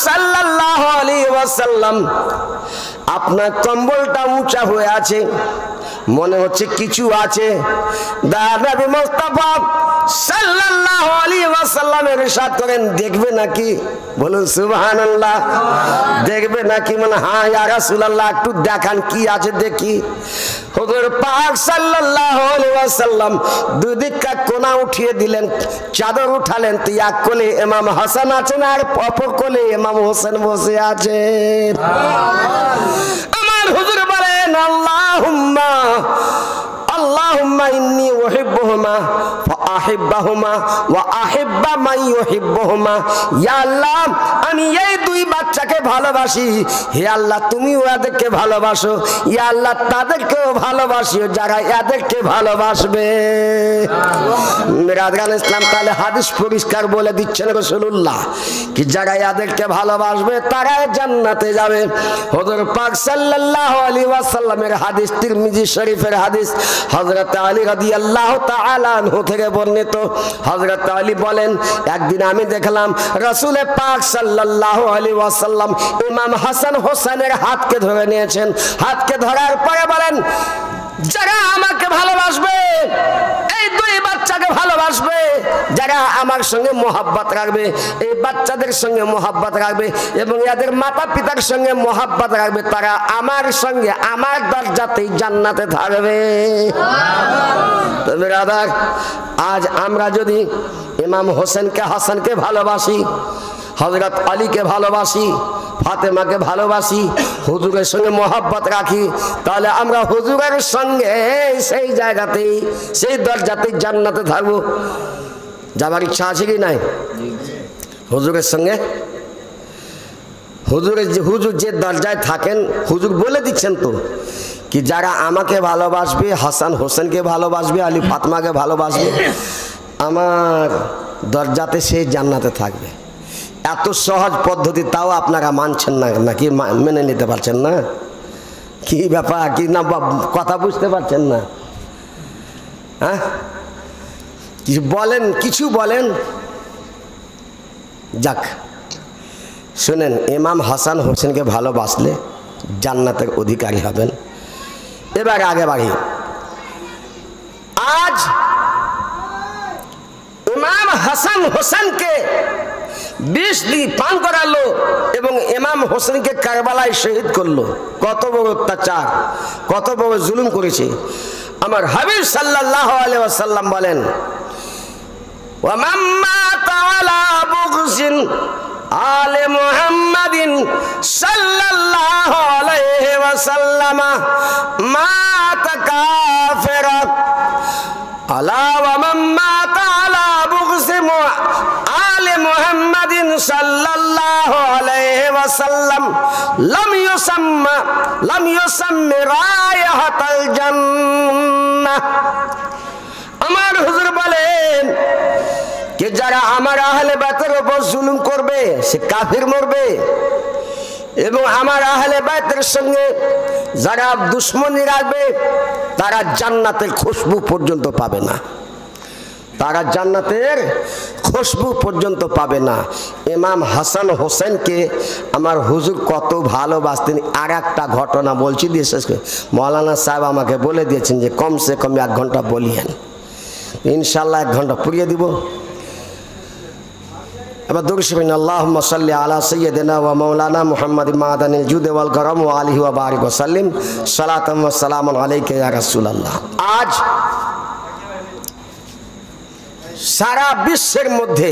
সাল্লাল্লাহু আলাইহি ওয়াসাল্লাম আপনার কম্বলটা উঁচা হয়ে আছে, মনে হচ্ছে কিছু আছে। নবী মুস্তাফা সাল্লাল্লাহু আলাইহি ওয়াসাল্লামের ইরশাদ করেন, দেখবে নাকি? বলুন সুবহানাল্লাহ। দেখবে নাকি? মানে হ্যাঁ ইয়া রাসূলুল্লাহ, একটু দেখান কি আছে দেখি। হুজুর পাক সাল্লাল্লাহু আলাইহি ওয়াসাল্লাম দুদিকটা কোণা উঠিয়ে দিলেন, চাদর উঠালেন। তো এক কোণে ইমাম হাসান আছেন আর অপর কোণে ইমাম হোসেন বসে আছেন। আমার হুজুর বলেন, আল্লাহুম্মা আল্লাহুম্মা ইন্নী উহিব্বুহুমা ফাআহিব্বাহুমা ওয়া আহিব্বা মান ইউহিব্বুহুমা। ইয়া আল্লাহ, আমি এই দুই বাচ্চাকে ভালোবাসি, হে আল্লাহ তুমিও এদেরকে ভালোবাসো। ইয়া আল্লাহ, তাদেরকেও ভালোবাসিও যারা এদেরকে ভালোবাসবে। মিরাজ ইসলাম তাহলে হাদিস পরিষ্কার বলে দিচ্ছেন রাসূলুল্লাহ কি যারা এদেরকে ভালোবাসবে তারা জান্নাতে যাবে। হুজুর পাক সাল্লাল্লাহু আলাইহি ওয়াসাল্লামের হাদিস, তিরমিজি শরীফের হাদিস, হযরত আলী রাদিয়াল্লাহু তাআলা আনহু থেকে বর্ণিত। হযরত আলী বলেন, একদিন আমি দেখলাম রাসূল পাক সাল্লাল্লাহু আলাইহি ওয়াসাল্লাম ইমাম হাসান হোসেনের হাতকে ধরে নিয়েছেন। হাতকে ধরার পরে বলেন, যারা আমাকে ভালোবাসবে, এই দুই বাচ্চাকে ভালোবাসবে, যারা আমার সঙ্গে মোহাব্বত রাখবে, এই বাচ্চাদের সঙ্গে মোহাব্বত রাখবে এবং এদের মাতা পিতার সঙ্গে মোহাব্বত রাখবে, তারা আমার সঙ্গে আমার দরজাতেই জান্নাতে থাকবে। তবে রাধার আজ আমরা যদি ইমাম হোসেনকে হাসানকে ভালোবাসি, হযরত আলীকে ভালোবাসি, ফাতেমাকে ভালোবাসি, হুজুরের সঙ্গে মোহাব্বত রাখি, তাহলে আমরা হুজুরের সঙ্গে সেই জায়গাতেই সেই দরজাতেই জান্নাতে থাকবো। যাবার ইচ্ছা আছে কি নাই হুজুরের সঙ্গে? হুজুর যে দরজায় থাকেন, হুজুর বলে দিচ্ছেন তো কি যারা আমাকে ভালোবাসবে, হাসান হোসেনকে ভালোবাসবে, আলী ফাতেমাকে ভালোবাসবে, আমার দরজাতে সেই জান্নাতে থাকবে। এত সহজ পদ্ধতি, তাও আপনারা মানছেন না নাকি? মেনে নিতে পারছেন না? কি ব্যাপার? কি না কথা বুঝতে পারছেন না? হ্যাঁ, কিছু বলেন, কিছু বলেন। যাক, শুনেন, ইমাম হাসান হোসেনকে ভালোবাসলে জান্নাতের অধিকারী হবেন। এবার আগে বাড়ি। আজ ইমাম হাসান হোসেনকে 20 দিন পান করালো এবং ইমাম হোসেনকে কারবালায় শহীদ করলো। কত বড় অত্যাচার, কত বড় জুলুম করেছে। আমার হাবিব সাল্লাল্লাহু আলাইহি ওয়াসাল্লাম বলেন, ওয়া মাম্মা তাআলা বুগসিন আলে মুহাম্মাদিন সাল্লাল্লাহু আলাইহি ওয়াসাল্লাম মাতা কাফিরা আলা ওয়া মাম্মা তাআলা বুগসিন আলে মুহাম্মাদিন সাল্লাল্লাহু আলাইহি ওয়াসাল্লাম লাম ইউসাম্মি রায়াহাতাল জান্নাহ। আমার হুজুর বলেন যে যারা আমার আহলে বাইতের উপর জুলুম করবে সে কাফির মরবে, এবং আমার আহলে বাইতের সঙ্গে যারা দুশমনি রাখবে তারা জান্নাতের খুশবু পর্যন্ত পাবে না, তারা জান্নাতের খুশবু পর্যন্ত পাবে না। ইমাম হাসান হোসেনকে আমার হুজুর কত ভালোবাসতেন। আর একটা ঘটনা বলছি দিয়ে শেষ করে, মৌলানা সাহেব আমাকে বলে দিয়েছেন যে কমসে কম 1 ঘন্টা বলিয়েন, ইনশাল্লাহ 1 ঘন্টা পুরিয়ে দিব। এবার দরুদ আল্লাহুম্মা সাল্লি আলা সাইয়্যিদিনা ওয়া মাওলানা মুহাম্মাদিন মাদানিল জুদ ওয়াল কারাম ওয়া আলিহি ওয়া বারিক ওয়া সাল্লিম সালাতাম ওয়া সালামান আলাইকা ইয়া রাসূলুল্লাহ। আজ সারা বিশ্বের মধ্যে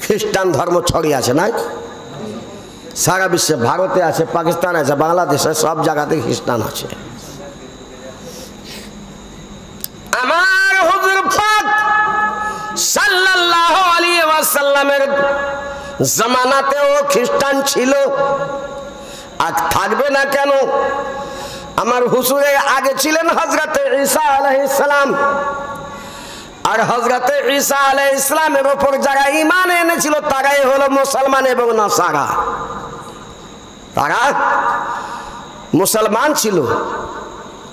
খ্রিস্টান ধর্ম ছড়িয়ে আছে না? সারা বিশ্বে, ভারতে আছে, পাকিস্তান আছে, বাংলাদেশে, সব জায়গাতে খ্রিস্টান আছে। আমার হুজুর পাক সাল্লাল্লাহু আলাইহি ওয়াসাল্লামের জামানাতেও খ্রিস্টান ছিল, আর থাকবে না কেন? আমার হুজুরের আগে ছিলেন হযরতে ঈসা আলাইহিস সালাম, আর হযরতে ঈসা আলাইহিস সালামের উপর যারা ঈমান এনেছিল তারাই হলো মুসলমান এবং নাসারা। তারা মুসলমান ছিল,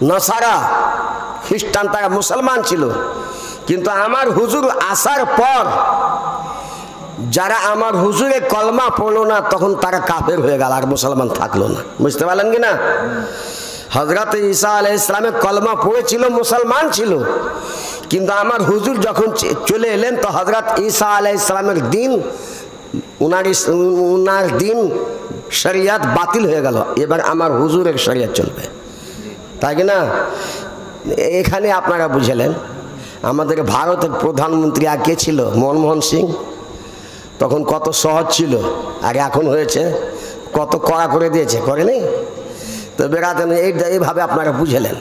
নাসারা খ্রিস্টান তারা মুসলমান ছিল। কিন্তু আমার হুজুর আসার পর যারা আমার হুজুরে কলমা পড়লো না তখন তারা কাফের হয়ে গেল, আর মুসলমান থাকলো না। বুঝতে পারলেন কি না? হযরত ঈসা আলাইহিস সালামের কলমা পড়েছিল, মুসলমান ছিল, কিন্তু আমার হুজুর যখন চলে এলেন তো হযরত ঈসা আলাইহিস সালামের দিন, উনার দিন শরিয়ত বাতিল হয়ে গেল। এবার আমার হুজুরের শরিয়ত চলবে, তাই কি না? এখানে আপনারা বুঝলেন আমাদের ভারতের প্রধানমন্ত্রী আগে ছিল মনমোহন সিং, তখন কত সহজ ছিল, আর এখন হয়েছে কত কড়া করে দিয়েছে, করেনি? তো বেরাদান এইভাবে আপনারা বুঝলেন।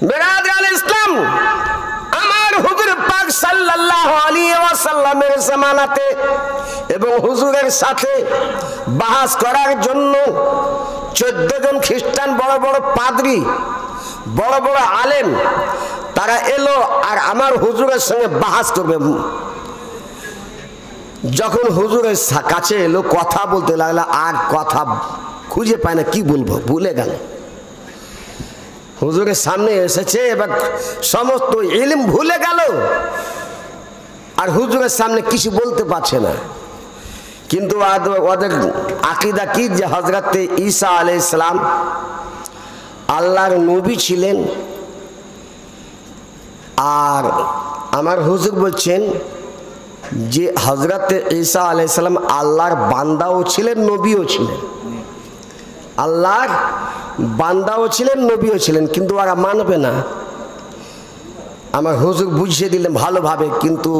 বেরাদান ইসলাম আমার হুজুর পাক সাল্লাল্লাহু আলাইহি ওয়াসাল্লামের জামানাতে এবং হুজুরের সাথে বাহাস করার জন্য 14 জন খ্রিস্টান বড় বড় পাদ্রী, বড় বড় আলেম তারা এলো আর আমার হুজুরের সঙ্গে বাহাস করবে। যখন হুজুরের কাছে এলো কথা বলতে লাগলো, আর কথা খুঁজে পায় না, কি বলবো, ভুলে গেল। হুজুরের সামনে এসেছে, এবার সমস্ত ইলম ভুলে গেল আর হুজুরের সামনে কিছু বলতে পারছে না। কিন্তু ওদের আকীদা কি যে হযরত ঈসা আলাইহিস সালাম আল্লাহর নবী ছিলেন, আর আমার হুজুর বলছেন যে হযরত ঈসা আলাইহিস সালাম আল্লাহর বান্দাও ছিলেন, নবীও ছিলেন। আল্লাহর বান্দাও ছিলেন, নবীও ছিলেন, কিন্তু ওরা মানবে না। আমার হুজুর বুঝিয়ে দিলেন ভালোভাবে, কিন্তু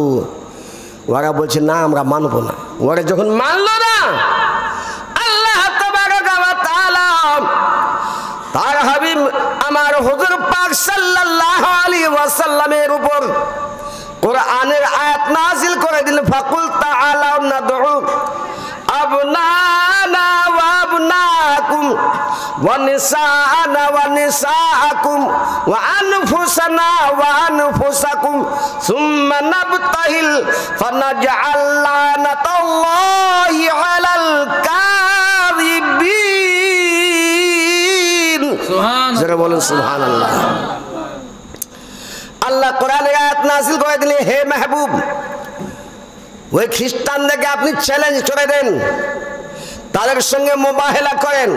ওরা বলছে না আমরা মানবো না। ওরা যখন মানলো না, আল্লাহ তাবারাকা ওয়া তাআলা তার হাবিব আমার হুজুর পাক সাল্লাল্লাহু আলাইহি ওয়াসাল্লামের উপর কোরআনের আয়াত নাযিল করে দিলেন, ফাকুল তাআলা নাদউ আবনানা ওয়া আবনাকুম ওয়া নিসাআনা ওয়া নিসাআকুম ওয়া আনফুসানা ওয়া আনফুসাকুম সুম্মা নাবতাহিল ফানাজআল লানাতাল্লাহি আলাল কাযিবিন। সুবহানাল্লাহ, যারা বলেন সুবহানাল্লাহ। আল্লাহ কোরআনের আয়াত নাযিল করে দিলেন, হে মাহবুব ওই খ্রিস্টানদেরকে আপনি চ্যালেঞ্জ করে দেন, তাদের সঙ্গে মোবাহেলা করেন,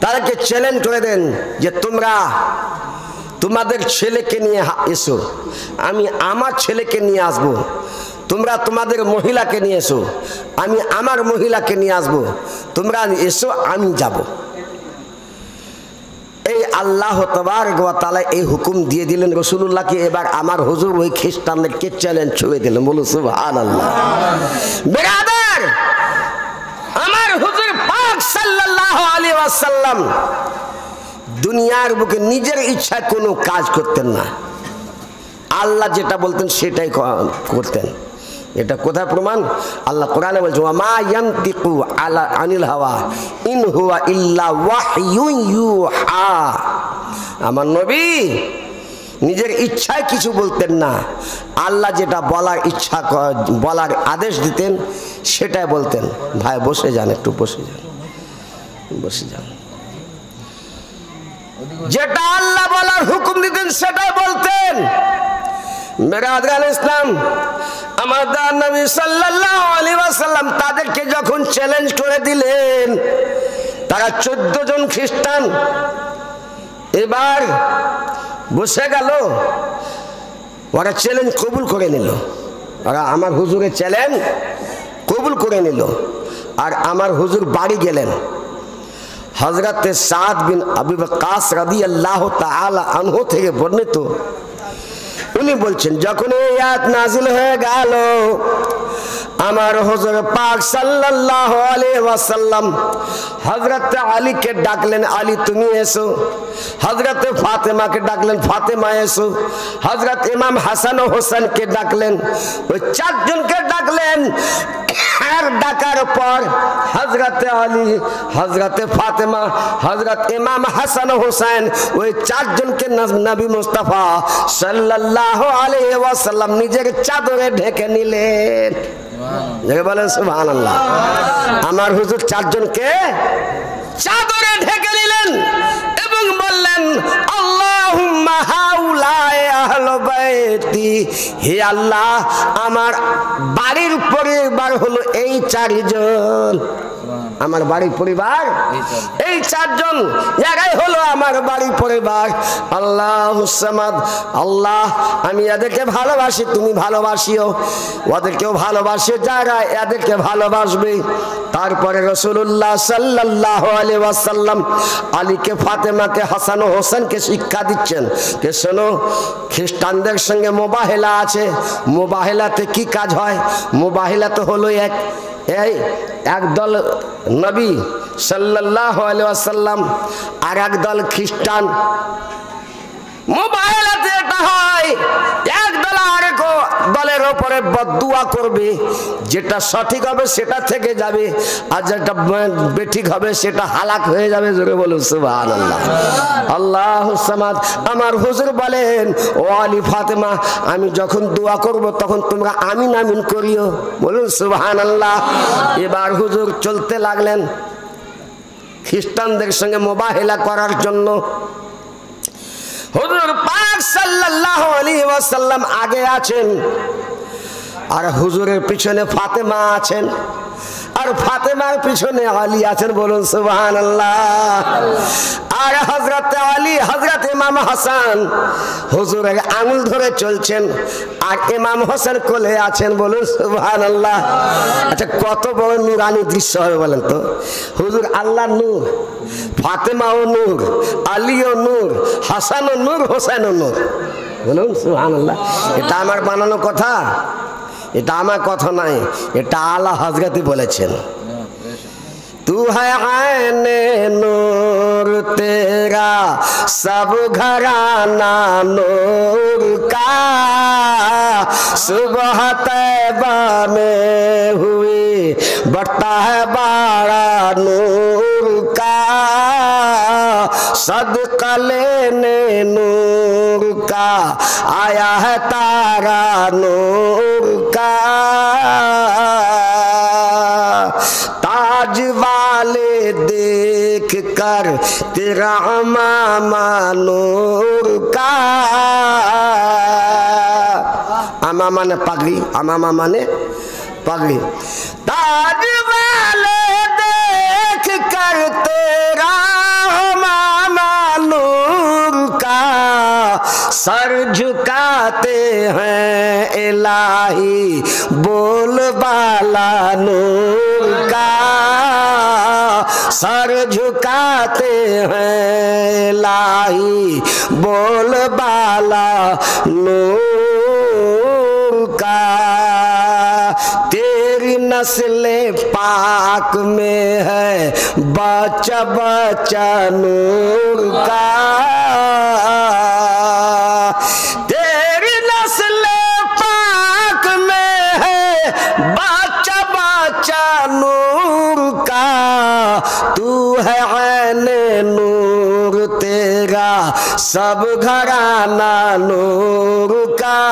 তাদেরকে চ্যালেঞ্জ করে দেন যে তোমরা তোমাদের ছেলেকে নিয়ে এসো, আমি আমার ছেলেকে নিয়ে আসবো, তোমরা তোমাদের মহিলাকে নিয়ে এসো, আমি আমার মহিলাকে নিয়ে আসবো, তোমরা এসো আমি যাব। এই আল্লাহ তাবারক ওয়া তাআলা এই হুকুম দিয়ে দিলেন রাসূলুল্লাহকে। এবার আমার হুজুর ওই খ্রিস্টানদেরকে চ্যালেঞ্জ ছুঁয়ে দিলেন, বলো সুবহানাল্লাহ। বিরাদার, আমার হুজুর পাক সাল্লাল্লাহু আলাইহি ওয়াসাল্লাম দুনিয়ার বুকে নিজের ইচ্ছায় কোনো কাজ করতেন না, আল্লাহ যেটা বলতেন সেটাই করতেন। এটা কোথায় প্রমাণ? আল্লাহ কোরআনে বলছে, ওয়া মা ইয়ানতিকু আলা আনিল হাওয়া ইন হুয়া ইল্লা ওয়াহয়ুন ইউহা। আমার নবী নিজের ইচ্ছায় কিছু বলতেন না, আল্লাহ যেটা বলার ইচ্ছা বলার আদেশ দিতেন সেটাই বলতেন। ভাই বসে যান, একটু বসে যান, বসে যান। যেটা আল্লাহ বলার হুকুম দিতেন সেটাই বলতেন। বেরাদার ইসলাম, আমাদের নবী সাল্লাল্লাহু আলাইহি ওয়াসাল্লাম তাদেরকে যখন চ্যালেঞ্জ করে দিলেন, তারা 14 জন খ্রিস্টান এবার বসে গেল, ওরা চ্যালেঞ্জ কবুল করে নিল, ওরা আমার হুজুরের চ্যালেঞ্জ কবুল করে নিল। আর আমার হুজুর বাড়ি গেলেন। হযরত সাদ বিন আবি ওয়াক্কাস রাদিয়াল্লাহু তাআলা আনহু থেকে বর্ণিত, উনি বলছেন যখন এই আয়াত নাযিল হয়ে গেল, আমার হুজুর পাক সাল্লাল্লাহু আলাইহি ওয়াসাল্লাম হযরত আলীকে ডাকলেন, আলী তুমি এসো। হযরত ফাতেমাকে ডাকলেন, ফাতেমা এসো। হযরত ইমাম হাসান ও হোসেনকে ডাকলেন, ওই 4 জনকে ডাকলেন। আর ডাকার পর হযরত আলী, হযরত ফাতেমা, হযরত ইমাম হাসান ও হোসেন, ওই 4 জনকে নবী মুস্তাফা সাল্লাল্লাহু আলাইহি ওয়াসাল্লাম নিজের চাদরে ঢেকে নিলেন। বলেন সুবহানাল্লাহ। আমার হুজুর 4 জনকে চাদরে ঢেকে নিলেন এবং বললেন, আল্লাহুম্মা হাউলায়া আহলে বাইতি, হে আল্লাহ আমার বাড়ির পরিবার হলো এই চারজন, আমার বাড়ির পরিবার এই চারজন, এরাই হলো আমার বাড়ির পরিবার। আল্লাহুস সামাদ, আল্লাহ আমি এদেরকে ভালোবাসি, তুমি ভালোবাসিও, ওদেরকেও ভালোবাসে যারা এদেরকে ভালোবাসবে। তারপরে রাসূলুল্লাহ সাল্লাল্লাহু আলাইহি ওয়াসাল্লাম আলীকে, ফাতেমাকে, হাসান ও হোসেনকে শিক্ষা দিচ্ছেন যে শোনো, খ্রিস্টানদের সঙ্গে মুবাহিলা আছে। মুবাহিলাতে কি কাজ হয়? মুবাহিলাতে হলো একদল নবী সাল্লাল্লাহু আলাইহি ওয়াসাল্লাম আর একদল খ্রিস্টান। মুবাহিলাতে এটা হয় একদল আরেক দলের উপরে বদদুয়া করবে, যেটা সঠিক হবে সেটা থেকে যাবে, আর যেটা বেঠিক হবে সেটা হালাক হয়ে যাবে। জোরে বলুন সুবহানাল্লাহ। আল্লাহুস সামাদ। আমার হুজুর বলেন, ও আলী ফাতেমা, আমি যখন দোয়া করব তখন তোমরা আমিন আমিন করিও। বলুন সুবহানাল্লাহ। এবার হুজুর চলতে লাগলেন খ্রিস্টানদের সঙ্গে মুবাহিলা করার জন্য। হুজুর পাক সাল্লাল্লাহু আলাইহি ওয়াসাল্লাম আগে আছেন, আর হুজুরের পিছনে ফাতেমা আছেন, আর ফাতেমার পিছনে আলী আছেন। বলুন সুবহানাল্লাহ। আর হযরত আলী, হযরত ইমাম হাসান হুজুরের আঙুল ধরে চলছেন, আর ইমাম হোসেন কোলে আছেন। বলুন সুবহানাল্লাহ। আচ্ছা, কত বড় নূরানি দৃশ্য হবে বলেন তো। হুজুর আল্লাহর নূর, ফাতেমাও নূর, আলীও নূর, হাসানও নূর, হোসেনও নূর। বলুন সুবহানাল্লাহ। এটা আমার বানানো কথা, এটা আমার কথা নাই, এটা আলা হযরত বলেছেন। तू है आईने नूर तेरा सब घराना नूर का, सुबह तैबा में हुई बढ़ता है बाड़ा नूर का, सदका लेने नूर का आया है तारा नूर का, ताज वाले देख कर तेरा अमामा नूर का। अमामा ने पगड़ी, अमामा माने पगड़ी। ताज वाले देख कर तेरा अमामा नूर का, सर झुकाते हैं इलाही बोल बाला नूर का, सर झुकाते हैं इलाही बोल बाला नूर का। तेरी नस्ले पाक में है बच्चा बच्चा नूर का, तेरी नस्ले पाक में है बच्चा बच्चा नूर का, तू है ऐने नूर तेरा सब घराना नूर का,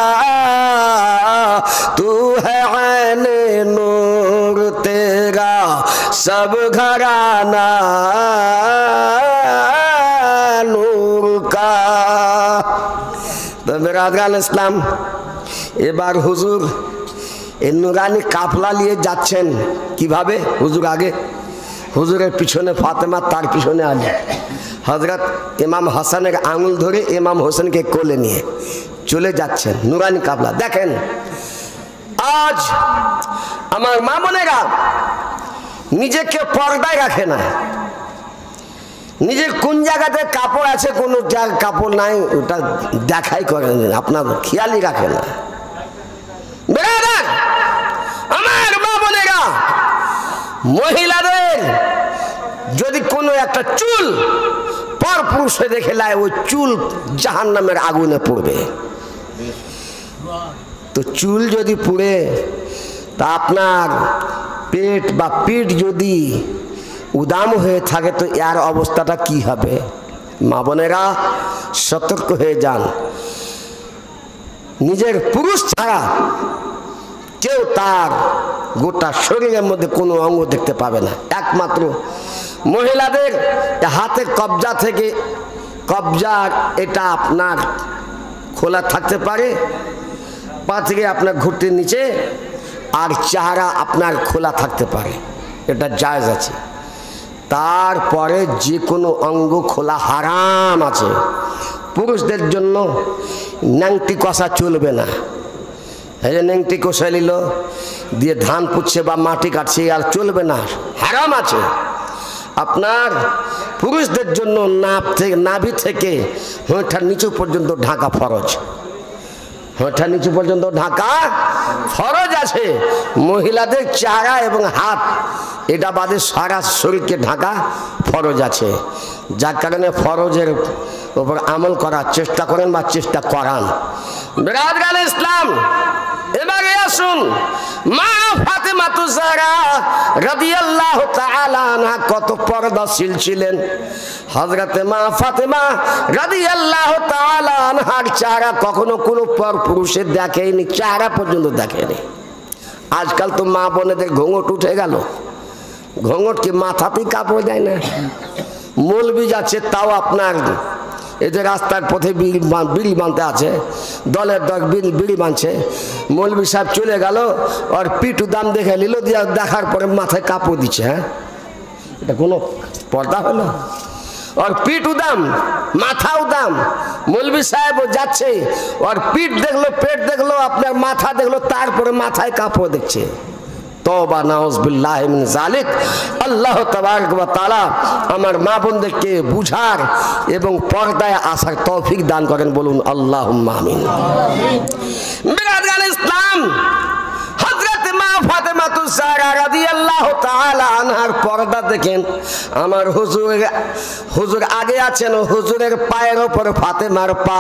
तू है ऐने नूर तेरा सब घराना नूर का। तो बिरादरान इस्लाम, এবার হুজুর এই নুরানি কাফলা নিয়ে যাচ্ছেন। কিভাবে? হুজুর আগে, হুজুরের পিছনে ফাতেমা, তার পিছনে আলী। হযরত ইমাম হাসানের আঙুল ধরে ইমাম হোসেনকে কোলে নিয়ে চলে যাচ্ছেন নুরানি কাফলা। দেখেন, আজ আমার মা বোনেরা নিজেকে পর্দায় রাখে না, নিজের কোন জায়গাতে কাপড় আছে কোন কাপড় নাই ওটা দেখাই করে না, আপনার খেয়ালই রাখে না। আমার মা বোনেরা, মহিলাদের যদি কোনো একটা চুল পর পুরুষে দেখে লাই, ওই চুল জাহান্নামের আগুনে পড়বে। তো চুল যদি পুড়ে, তা আপনার পেট বা পিঠ যদি উদাম হয়ে থাকে তো এর অবস্থাটা কি হবে? মা বোনেরা সতর্ক হয়ে যান। নিজের পুরুষ ছাড়া কেউ তার গোটা শরীরের মধ্যে কোনো অঙ্গ দেখতে পাবে না। একমাত্র মহিলাদের হাতের কবজা থেকে, কবজার এটা আপনার খোলা থাকতে পারে, পা থেকে আপনার ঘুঁটির নিচে, আর চেহারা আপনার খোলা থাকতে পারে, এটা জায়েজ আছে। তারপরে যে কোনো অঙ্গ খোলা হারাম আছে। পুরুষদের জন্য ন্যাংটি কষা চলবে না। এই যে ন্যাংটি কষা নিল দিয়ে ধান পুচ্ছে বা মাটি কাটছে, আর চলবে না, হারাম আছে। আপনার পুরুষদের জন্য নাভি থেকে হোঁঠার নিচু পর্যন্ত ঢাকা ফরজ, হোঁঠার নিচু পর্যন্ত ঢাকা ফরজ আছে। মহিলাদের চেহারা এবং হাত এটা বাদে সারা শরীরকে ঢাকা ফরজ আছে। যার কারণে ফরজের উপর আমল করার চেষ্টা করেন বা চেষ্টা করান। বিরাদগান ইসলাম, এবারে আসুন মা ফাতেমাতুজ জাহরা রাদিয়াল্লাহু তাআলা আনহা কত পর্দাশীল ছিলেন। হযরতে মা ফাতেমা রাদিয়াল্লাহু তাআলা আনহার চেহারা কখনো কোনো পর পুরুষের দেখেনি, চেহারা পর্যন্ত দেখেনি। আজকাল তো মা বোনেদের ঘোঙট উঠে গেল, ঘোঙট কি মাথাতেই কাপড় দেয় না। মৌলবি যাচ্ছে তাও আপনার এই যে রাস্তার পথে বিড়ি বাঁধতে আছে, দলের দল বিড়ি বাঁধছে, মৌলবি সাহেব চলে গেল, আর পিটু দাম দেখে নিল, দিয়ে দেখার পরে মাথায় কাপড় দিচ্ছে। হ্যাঁ, এটা কোনো পর্দা হলো? আর পিটু দাম, মাথাও দাম। মৌলবি সাহেবও যাচ্ছে, আর পিঠ দেখলো, পেট দেখলো, আপনার মাথা দেখলো, তারপরে মাথায় কাপড় দেখছে। তওবা নাউযুবিল্লাহি মিন যালিক। আল্লাহ তাবারক ওয়া তাআলা আমার মা বোনদেরকে বুঝার এবং পর্দায় আসার তৌফিক দান করেন, বলুন আল্লাহুম্মা আমিন। বিরাদগান ইসলাম, হযরত মা ফাতেমাতুজ জাহরা রাদিয়াল্লাহু তাআলা আনহার পর্দা দেখেন। আমার হুজুর আগে আছেন, হুজুরের পায়ের উপর ফাতেমার পা,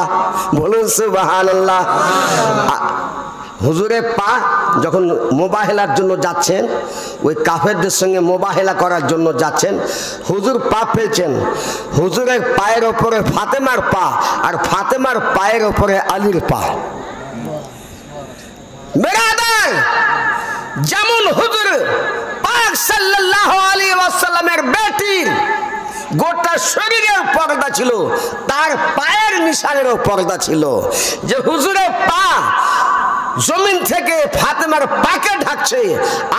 বলুন সুবহানাল্লাহ। হুজুরের পা যখন মোবাহেলার জন্য যাচ্ছেন, ওই কাফেরদের সঙ্গে মোবাহেলা করার জন্য যাচ্ছেন, হুজুর পা ফেলছেন, হুজুরের পায়ের ওপরে ফাতেমার পা, আর ফাতেমার পায়ের ওপরে আলীর পা। বেরাদার, যেমন হুজুর পাক সাল্লাল্লাহু আলাইহি ওয়াসাল্লামের বেটির গোটা শরীরের পর্দা ছিল, তার পায়ের নিশানেরও পর্দা ছিল। যে হুজুরের পা জমিন থেকে ফাতেমার পাকে ঢাকছে,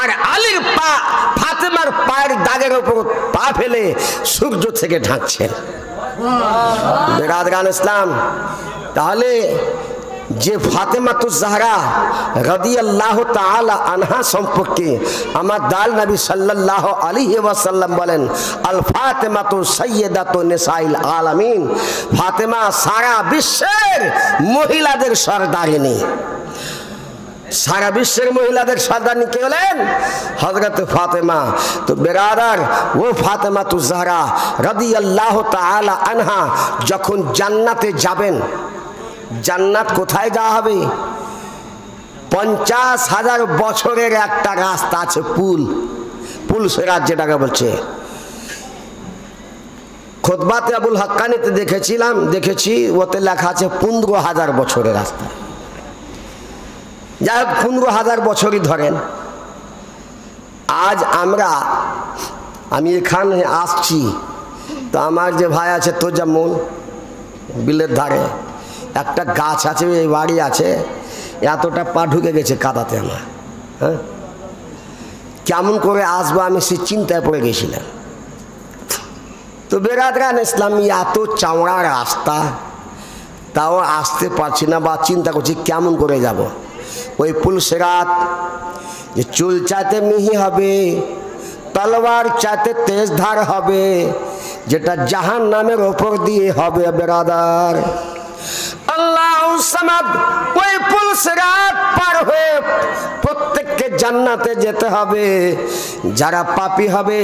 আর আলীর পা ফাতেমার পায়ের দাগের উপর পা ফেলে সূর্য থেকে ঢাকছেন। বিরাদগান ইসলাম, তাহলে যে ফাতেমাতুজ জাহরা রাদিয়াল্লাহু তাআলা আনহা সম্পর্কে আমার দাল নবী সাল্লাল্লাহু আলাইহি ওয়াসাল্লাম বলেন, আল ফাতেমাতু সাইয়্যিদাতু নিসাইল আলামিন, ফাতেমা সারা বিশ্বের মহিলাদের সরদারিনী। সারা বিশ্বের মহিলাদের সরদারিনী কে হলেন? হযরত ফাতেমা। তো বেরাদার, ও ফাতেমাতুজ জাহরা রাদিয়াল্লাহু তাআলা আনহা যখন জান্নাতে যাবেন, জান্নাত কোথায় যাওয়া হবে? 50,000 বছরের একটা রাস্তা আছে, পুল সিরাত যেটাকে বলছে। খুতবাতে আবুল হাক্কানিতে দেখেছি ওতে লেখা আছে 15,000 বছরের রাস্তা। যাই হোক, 15,000 বছরই ধরেন। আজ আমি এখানে আসছি, তো আমার যে ভাই আছে তো যেমন বিলের ধারে একটা গাছ আছে, এই বাড়ি আছে, এতটা পা ঢুকে গেছে কাদাতে আমার। হ্যাঁ, কেমন করে আসবো আমি সে চিন্তায় পড়ে গেছিলাম। তো বেরাদগান ইসলাম, এত চাওড়া রাস্তা, তাও আসতে পারছি না, বা চিন্তা করছি কেমন করে যাব। ওই পুল সিরাত যে চুল চাইতে মিহি হবে, তলোয়ার চাইতে তেজ ধার হবে, যেটা জাহান্নামের ওপর দিয়ে হবে। বেরাদার, আল্লাহু সামাদ, ওই পুল সিরাত পার হয়ে প্রত্যেককে জান্নাতে যেতে হবে। যারা পাপী হবে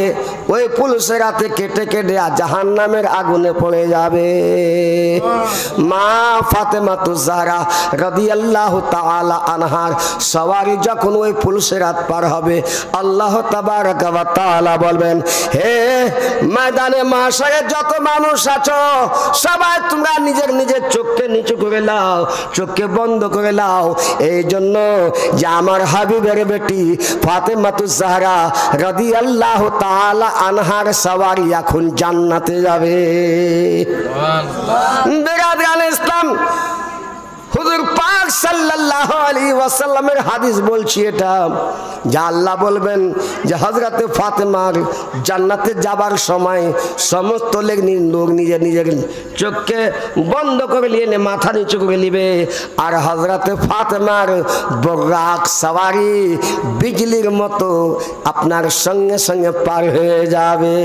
ওই পুল সিরাতে কেটে কেটে জাহান্নামের আগুনে পড়ে যাবে। মা ফাতেমাতুজ জাহরা রাদিয়াল্লাহু তাআলা আনহার সওয়ারি যখন ওই পুল সিরাত পার হবে, আল্লাহ তাবারক ওয়া তাআলা বলবেন, হে ময়দানে মাশারে যত মানুষ আছো, সবাই তোমরা নিজের নিজের চোখকে নিচু করে নাও, চোখকে বন্ধ করে নাও। এই জন্য যে আমার হাবিবের বেটি ফাতেমাতুজ জাহরা রাদিয়াল্লাহু তাআলা আনহার সওয়ারি এখন জান্নাতে যাবে। সুবহানাল্লাহ। বিরাদগান ইসলাম, সাল্লাল্লাহু আলাইহি ওয়াসাল্লামের হাদিস বলছি এটা, যা আল্লাহ বলবেন যে হযরতে ফাতেমার জান্নাতে যাবার সময় সমস্ত লোক নিজের নিজের চোখকে বন্ধ করে নিয়ে মাথা নিচু করে নিবে, আর হযরতে ফাতেমার বরাক সওয়ারি বিজলির মতো আপনার সঙ্গে সঙ্গে পার হয়ে যাবে।